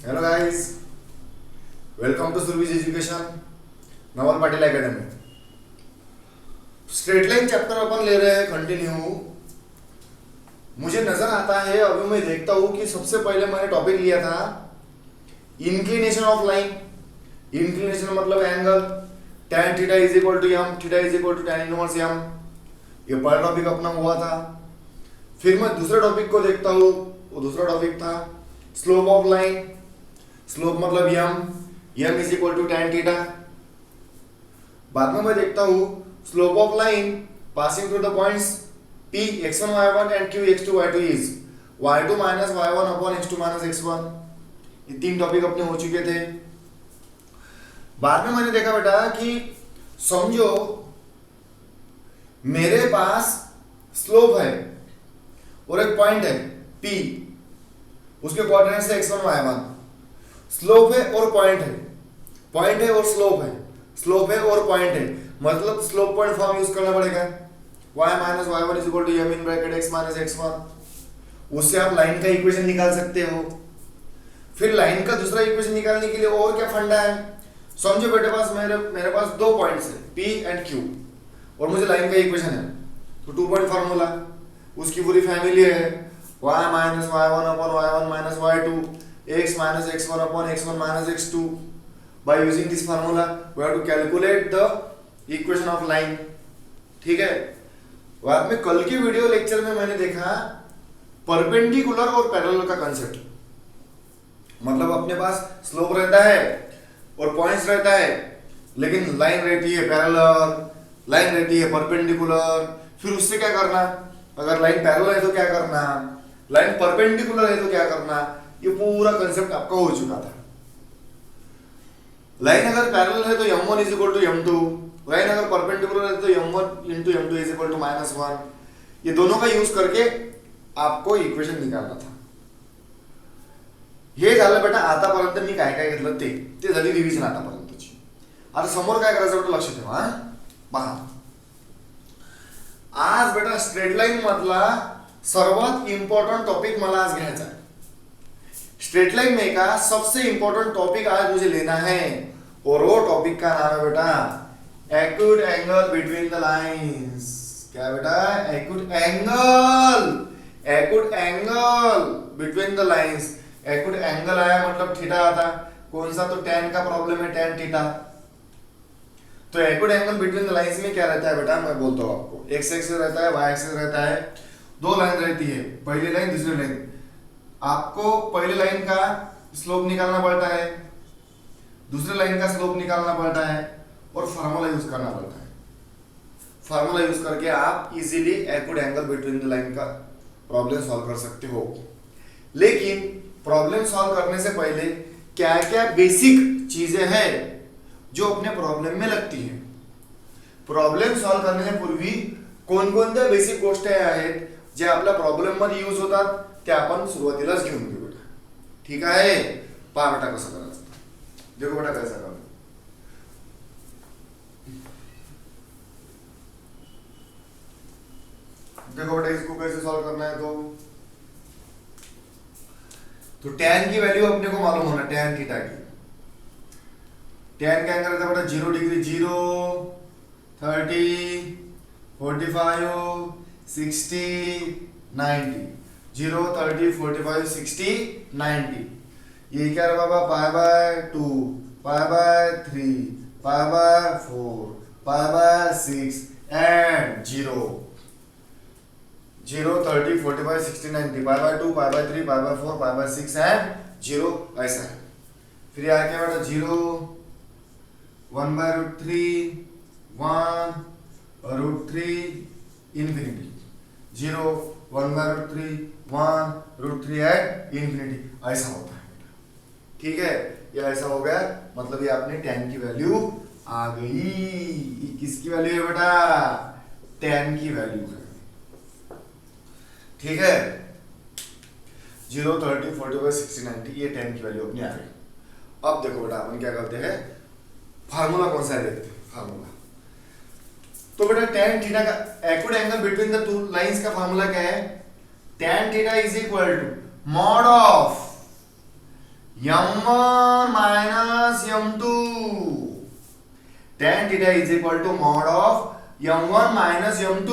Hello guys, welcome to Surbhi's education Naval Patil academy. Straight line chapter अपन ले रहे हैं कंटिन्यू। मुझे नजर आता है, अभी मैं देखता हूँ कि सबसे पहले मैंने टॉपिक लिया था इंक्लिनेशन ऑफ लाइन। इंक्लिनेशन मतलब angle, tan theta is equal to m, theta is equal to tan inverse m. ये पहला टॉपिक अपना हुआ था। फिर मैं दूसरे टॉपिक को देखता हूँ, वो दूसरा टॉपिक था स्लोप ऑफ लाइन। स्लोप मतलब m is equal to tan theta. बाद में मैं देखता हूँ slope of line passing through the points P x1 y1 and Q x2 y2 is y2 minus y1 upon x2 minus x1। ये तीन topic अपने हो चुके थे। बाद में मैंने देखा बेटा कि समझो मेरे पास स्लोप है और एक पॉइंट है P, उसके कोऑर्डिनेट्स है x1 y1। स्लोप है और पॉइंट है, पॉइंट है और स्लोप है, स्लोप है और पॉइंट है, मतलब स्लोप पॉइंट फॉर्म यूज करना पड़ेगा। y minus y1 is equal to m in bracket x minus x1। उससे आप लाइन का इक्वेशन निकाल सकते हो। फिर लाइन का दूसरा इक्वेशन निकालने के लिए और क्या फंडा है, समझो बेटे पास मेरे पास दो पॉइंट्स है P एंड Q और मुझे लाइन का इक्वेशन है, तो 2 पॉइंट फार्मूला, उसकी पूरी फैमिली है y minus y1 upon y1 minus y2 x minus x1 upon x1 minus x2। By using this formula we have to calculate the equation of line। ठीक है। बाद में कल के वीडियो लेक्चर में मैंने देखा परपेंडिकुलर और पैरेलल का कंसेप्ट। मतलब अपने पास स्लोप रहता है और पॉइंट्स रहता है, लेकिन लाइन रहती है पैरेलल, लाइन रहती है परपेंडिकुलर। फिर उससे क्या करना, अगर लाइन पैरेलल है तो क्या करना, लाइन परपेंडिकुलर है तो क्या करना, ये पूरा कंसेप्ट आपका हो चुका था। लाइन अगर पैरेलल है तो m1 is equal to m2, line अगर परपेंडिकुलर है तो m1 into m2 is equal to -1। ये दोनों का यूज करके आपको इक्वेशन निकालना था। हे झालं बेटा आतापर्यंत मी काय काय घेतलं ते झाली रिव्हिजन आतापर्यंतची। आता समोर काय करायचं बेटा लक्ष ठेवा। पहा, आज बेटा स्ट्रेट लाइन मधला सर्वात इंपॉर्टंट टॉपिक मला आज घ्यायचा है। स्ट्रेट लाइन में का सबसे इंपॉर्टेंट टॉपिक आज मुझे लेना है और वो टॉपिक का नाम है बेटा acute angle between the lines. क्या बेटा, acute angle, acute angle between the lines. Acute angle आया मतलब थीटा आता, कौन सा, तो tan का प्रॉब्लम है, tan थीटा। तो acute angle between the lines में क्या रहता है बेटा, मैं बोलता हूं आपको, x एक्सिस रहता है, y एक्सिस रहता है, दो लाइन रहती है, पहली लाइन दूसरी लाइन। आपको पहले लाइन का स्लोप निकालना पड़ता है, दूसरे लाइन का स्लोप निकालना पड़ता है और फार्मूला यूज करना पड़ता है। फार्मूला यूज करके आप easily acute angle between the line का प्रॉब्लम सॉल्व कर सकते हो। लेकिन प्रॉब्लम सॉल्व करने से पहले क्या क्या बेसिक चीजें हैं जो अपने प्रॉब्लम में लगती हैं। प्रॉब्लेम सॉल्व करण्याच्या पूर्वी कोणकोणत्या बेसिक गोष्टी आहेत जे आपल्या प्रॉब्लेम मध्ये यूज होतात ते आपण सुरुवातीलाच घेऊन घेऊ बेटा। ठीक आहे, पहा बेटा कसं करायचं। देखो बेटा कैसा करना। देखो बेटा इसको कैसे सॉल्व करना है, तो tan की वैल्यू अपने को मालूम होना, tan थीटा की। tan का एंगल रहता है बेटा 0 डिग्री, 0, 30, 45, 60, 90। 0, 30, 45, 60, 90। ये क्या है बाबा, π/2, π/3, π/4, π/6 एंड 0। 0, 30, 45, 60, 90, π/2, π/3, π/4, π/6 एंड 0, ऐसा है। फिर यहाँ क्या बेटा 0, 1/√3, 1/√3 इंफिनिटी, 0, 1/√3, 1/√3 एट इंफिनिटी, ऐसा होता है। ठीक है, ये ऐसा हो गया, मतलब ये आपने tan की वैल्यू आ गई। ये किसकी वैल्यू है बेटा, tan की वैल्यू है। ठीक है, 0, 30, 45, 60, 90 ये tan की वैल्यू अपनी आ गई। अब देखो बेटा अपन क्या करते हैं, फार्मूला कौन सा है देखते हैं। फार्मूला तो बेटा tan थीटा का acute angle between the two lines का फार्मूला क्या है, tan theta is equal to mod of m1 minus m2. Tan theta is equal to mod of m1 minus m2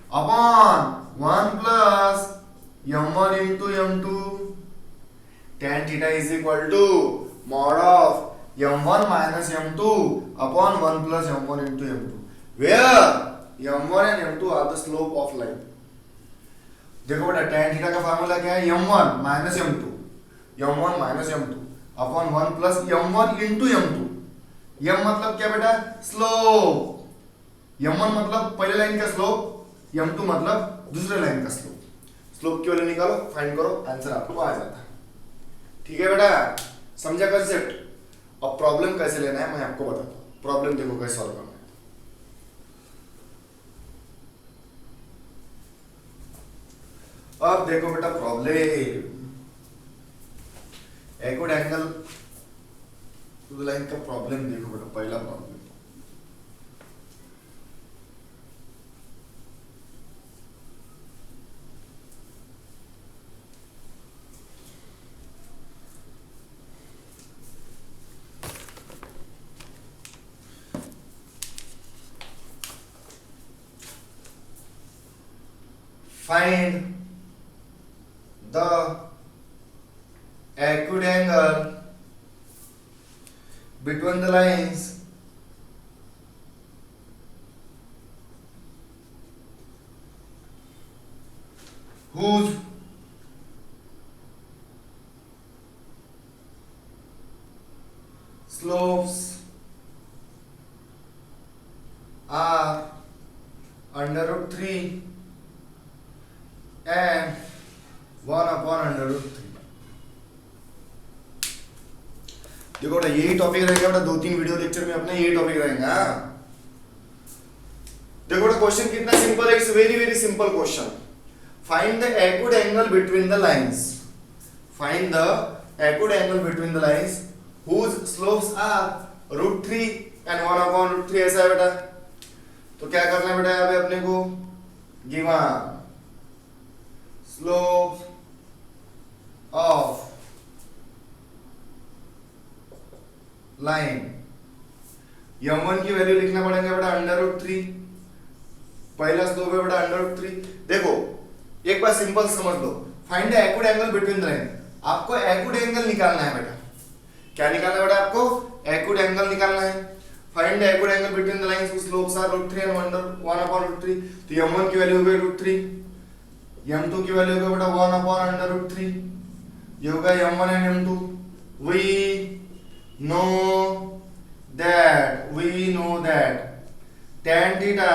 upon 1 plus m1 into m2. Tan theta is equal to mod of m1 minus m2 upon 1 plus m1 into m2, where m1 and m2 are the slope of line. देखो बेटा tan theta का formula क्या है, m1 minus m2, m1 minus m2 upon 1 plus m1 into m2. m मतलब क्या बेटा, slope. m1 मतलब पहले लाइन का स्लोप, m2 मतलब दूसरे लाइन का स्लोप. स्लोप की वैल्यू निकालो, फाइंड करो, आंसर आपको आ जाता है. ठीक है बेटा, समझा कंसेप्ट. अब प्रॉब्लम कैसे लेना है मैं आपको बताता हूं. प्रॉब्लम देखो कैसे सॉल्व करना है. अब देखो बेटा problem, acute angle to the line का प्रॉब्लम देखो बेटा. पहला problem, find the acute angle between the lines whose slopes are under root 3 and 1 upon under root 3. देखो बेटा यही टॉपिक रहेगा बेटा, 2-3 वीडियो लेक्चर में अपने यही टॉपिक रहेगा. देखो बेटा क्वेश्चन कितना सिंपल है. It's very very simple question. Find the acute angle between the lines. Find the acute angle between the lines whose slopes are root 3 and 1 upon root 3. ऐसा है बेटा. तो क्या करना है बेटा, यहाँ पे अपने को given slope of line m1 की वैल्यू लिखना पड़ेगा बेटा अंडर रूट 3. पहला स्लोप है बेटा अंडर रूट 3. देखो एक बार सिंपल समझ लो. Find the acute angle between the line. आपको एक्यूट एंगल निकालना है बेटा. क्या निकालना है बेटा, आपको एक्यूट एंगल निकालना है. Find the acute angle between the lines whose slopes are root 3 and 1 upon root 3. तो m1 की वैल्यू हो गई root 3, m2 की वैल्यू होगा बेटा 1 upon under root 3. ये होगा m1 and m2. we know that tan theta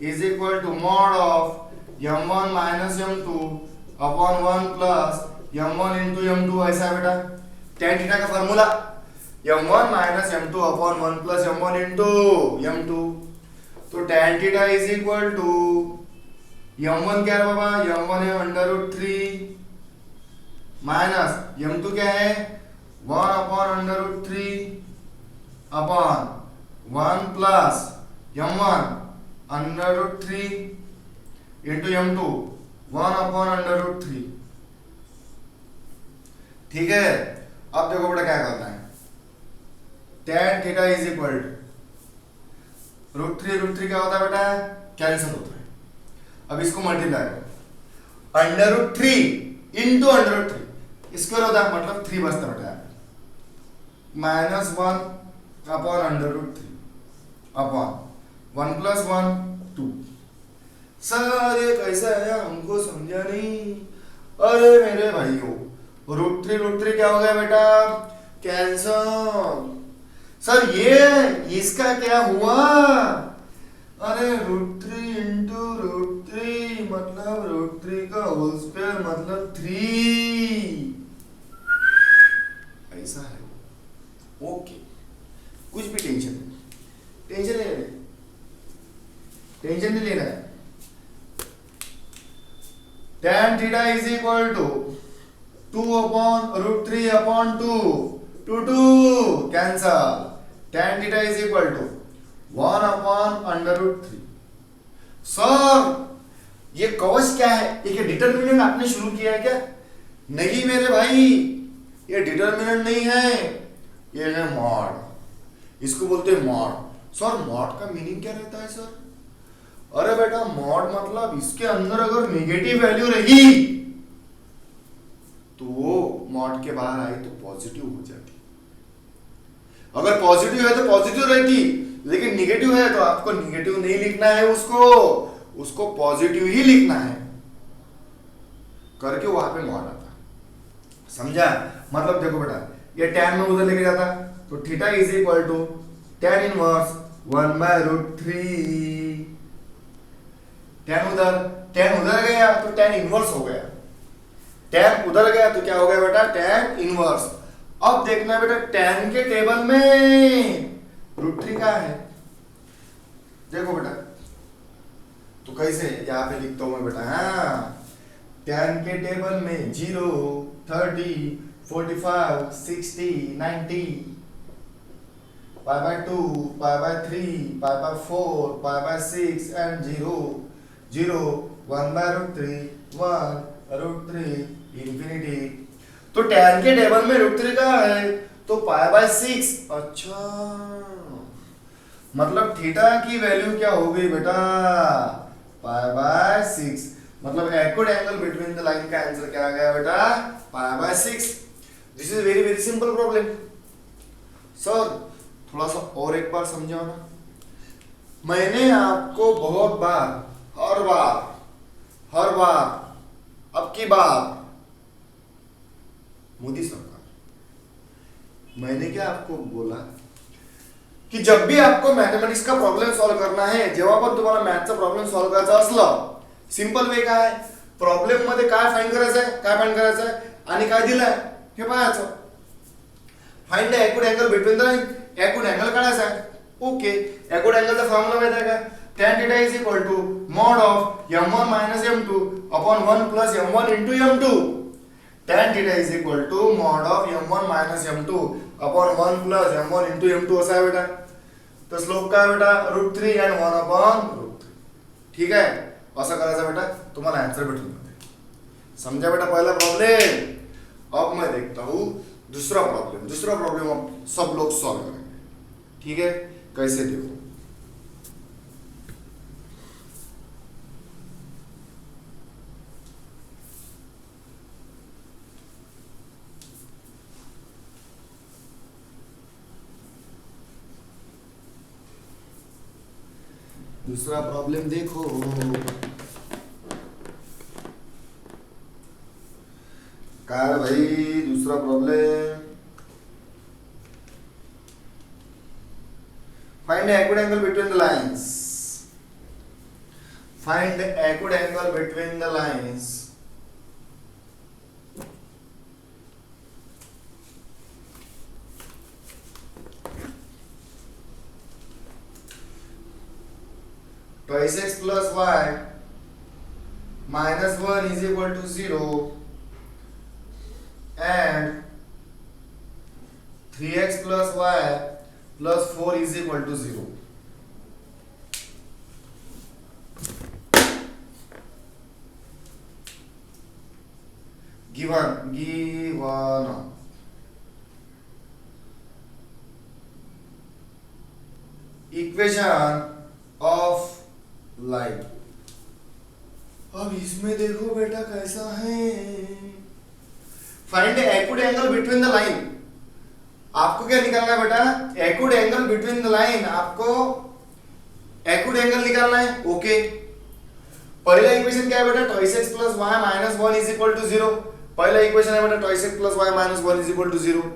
is equal to mod of m1 minus m2 upon 1 plus m1 into m2. ऐसा है बेटा. tan theta का formula m1 minus m2 upon 1 plus m1 into m2. तो tan theta is equal to m1 क्या है बाबा, m1 है under root 3 minus m2 क्या है 1 upon under root 3 upon 1 plus m1 under root 3 into m2 1 upon under root 3. ठीक है. अब देखो बेटा क्या करना है. tan theta is equal to root 3 क्या होता है बेटा, कैंसिल होता है. अब इसको मल्टीप्लाई करो. Under root 3 into under root 3 square होता है, मतलब 3 बचता बेटा. Minus 1 upon under root 3 upon 1 plus 1 2. Sir ये कैसा है हमको समझा नहीं. अरे मेरे भाइयों रूट 3 क्या हो गया बेटा, कैंसल. सर ये इसका क्या हुआ, अरे रूट 3 इंटू रूट 3 मतलब रूट 3 का होल स्क्वायर मतलब 3. ऐसा है. ओके, कुछ भी टेंशन नहीं लेना है. tan theta is equal to 2 upon root 3 upon 2 cancel. tan theta is equal to 1 upon under root 3. Sir ये कवच क्या है, ये डिटरमिनेंट आपने शुरू किया है क्या? नहीं मेरे भाई, ये डिटर्मिनेंट नहीं है, ये है मॉड, इसको बोलते हैं मॉड। सर मॉड का मीनिंग क्या रहता है सर? अरे बेटा मॉड मतलब इसके अंदर अगर नेगेटिव वैल्यू रही तो वो मॉड के बाहर आई तो पॉजिटिव हो जाती, अगर पॉजिटिव है तो पॉजिटिव रहती, लेकिन निगेटिव है तो आपको निगेटिव नहीं लिखना है, उसको पॉजिटिव ही लिखना है करके वहां पे मॉड आता। समझा? मतलब देखो बेटा ये tan में उधर लेके जाता तो theta is equal to tan inverse 1/√3। tan उधर गया तो tan इनवर्स हो गया, tan उधर गया तो क्या हो गया बेटा? tan inverse. अब देखना है बेटा tan के टेबल में √3 का है, देखो बेटा तो कैसे यहाँ पे लिखता हूं मैं बेटा, हाँ tan के टेबल में 0, 30, 45, 60, 90, π/2, π/3, π/4, π/6 and 0, 0, 1/√3, 1/√3 इंफिनिटी। तो tan के टेबल में √3 का है तो π/6। अच्छा मतलब थीटा की वैल्यू क्या हो गई बेटा? π/6। मतलब acute angle between the line का आंसर क्या आ गया बेटा? π/6। This is very very simple problem. Sir थोड़ा सा और एक बार समझाओ ना। मैंने आपको बहुत बार, हर बार, अब की बार मोदी सरकार, मैंने क्या आपको बोला की जब भी आपको मॅथमॅटिक्स का प्रॉब्लेम सॉल्व करना है, जेव्हा पण तुम्हाला मॅथचा प्रॉब्लेम सॉल्व करायचा असलं, सिंपल वे काय आहे, प्रॉब्लेम मध्ये काय फाइंड करायचं आहे आणि काय दिलंय हे पाहायचं। Find the acute angle between the line, acute angle काढायचा आहे। ओके, एक्यूट एंगलचा फॉर्म्युला माहिती आहे का? tan θ is equal to mod of m1 minus m2 upon 1 plus m1 into m2। tan θ is equal to mod of m1 minus m2 upon 1 plus m1 into m2 असा आहे बेटा। तो slope काय बेटा? √3 and 1 upon √3। ठीक है, असं करायचं बेटा, तुम्हाला आंसर भेटून जाते। समझा बेटा पहला प्रॉब्लम। अब मैं देखता हूं दूसरा प्रॉब्लम अब सब लोग सॉल्व करेंगे। ठीक है, कैसे देखो। दूसरा प्रॉब्लम देखो। कार भाई दूसरा problem, find acute angle between the lines. Find acute angle between the lines. twice x plus y minus 1 is equal to 0 and 3x plus y plus 4 is equal to 0. Given equation of line. अब इसमें देखो बेटा कैसा है, find acute angle between the line. आपको क्या निकालना है बेटा? Acute angle between the line, आपको एक्यूट एंगल निकालना है। ओके, पहला इक्वेशन क्या है बेटा? twice x plus y minus 1 is equal to 0। पहला इक्वेशन है बेटा twice x plus y minus 1 is equal to 0।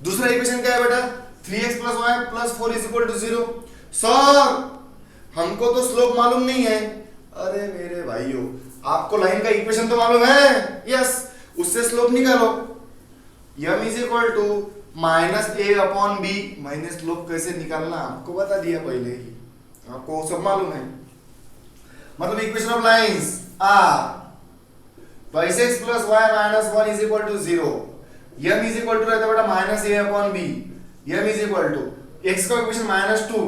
दूसरा इक्वेशन क्या है बेटा? 3x plus y plus 4 is equal to 0। Sir हमको तो स्लोप मालूम नहीं है। अरे मेरे भाइयों, आपको लाइन का इक्वेशन तो मालूम है? यस, उससे स्लोप निकालो। m is equal to minus a upon b. मैंने स्लोप कैसे निकालना आपको बता दिया पहले ही, आपको सब मालूम है। मतलब equation of lines are twice x plus y minus 1 is equal to 0। m is equal to रहता है बेटा minus a upon b. m is equal to x का इक्वेशन -2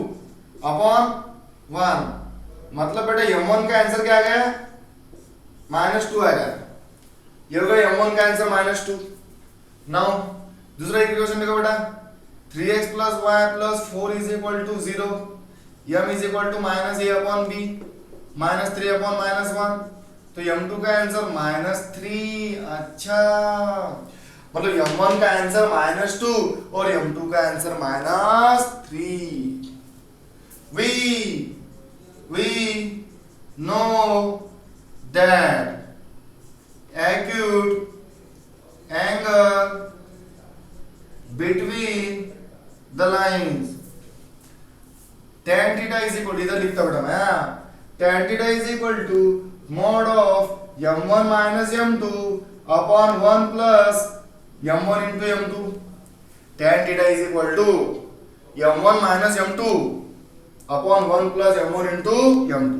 अपॉन 1, मतलब बेटा m1 का आंसर क्या आ गया? -2 आ गया। ये होगा m1 का आंसर -2। नाउ दूसरा इक्वेशन देखो बेटा, 3x plus y plus 4 is equal to 0, m is equal to minus a upon b minus 3 upon minus 1, तो m2 का आंसर -3। अच्छा, मतलब m1 का आंसर -2 और m2 का answer -3। we know that acute angle between the lines tan theta is equal to, इधर लिखता बेटा मैं, tan theta is equal to mod of m1 minus m2 upon 1 plus m1 into m2। tan theta is equal to m1 minus m2 upon 1 plus m1 into m2।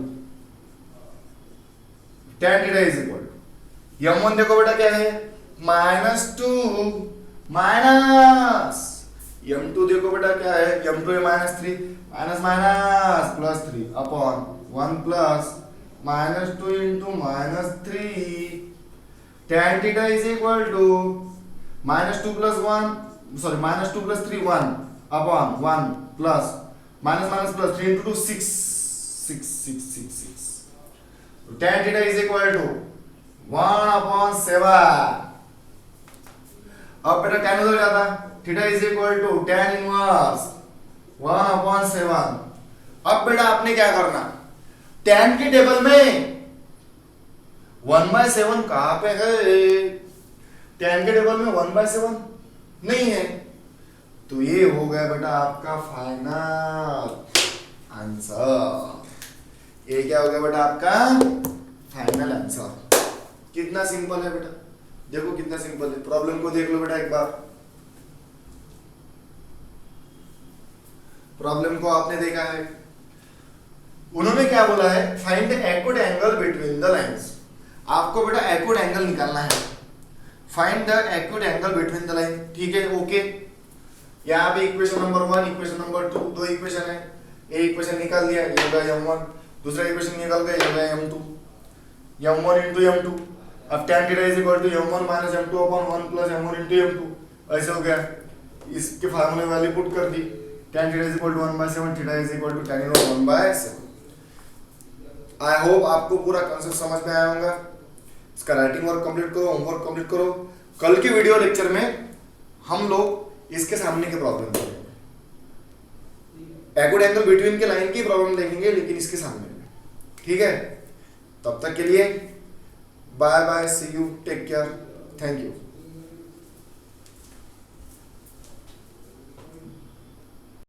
tan theta is equal to m1 देखो बेटा क्या है, -2 minus m2 देखो बेटा क्या है, m2 है -3 minus minus +3 upon 1 plus -2 into -3। tan theta is equal to -2 plus 1, sorry -2 plus 3 1 upon 1 plus minus minus plus 3 into 2 6। tan theta is equal to 1 upon 7। अब बेटा कैंसिल हो जाता, theta is equal to tan inverse 1 upon 7। अब बेटा आपने क्या करना, tan के टेबल में 1/7 कहां पे है, tan के टेबल में 1/7 नहीं है, तो ये हो गया बेटा आपका फाइनल आंसर। ये क्या हो गया बेटा आपका फाइनल आंसर। कितना सिंपल है बेटा, देखो कितना सिंपल है। प्रॉब्लम को देख लो बेटा एक बार, प्रॉब्लम को आपने देखा है, उन्होंने क्या बोला है, find the acute angle between the lines. आपको बेटा एक्यूट एंगल निकालना है, find the acute angle between the line. ठीक है, ओके। यहाँ पे इक्वेशन नंबर 1, इक्वेशन नंबर 2, दो इक्वेशन है, एक इक्वेशन निकाल दिया, ये होगा m1, दूसरा इक्वेशन निकाल गया, ये होगा m2, m1 into m2। अब tan theta is equal to m1 minus m2 upon 1 plus m1 into m2, ऐसे हो गया। इसके फार्मूले वैल्यू पुट कर दी, tan theta is equal to 1/7, theta is equal to tan inverse 1/7। I hope आपको पूरा कांसेप्ट समझ में आया होगा। इसका राइटिंग वर्क कंप्लीट करो, होमवर्क कंप्लीट करो। कल की वीडियो लेक्चर में हम लोग इसके सामने के प्रॉब्लम करेंगे, एक्यूट एंगल बिटवीन के लाइन की प्रॉब्लम देखेंगे, लेकिन इसके सामने में। ठीक है, तब तक के लिए bye bye, see you, take care, thank you.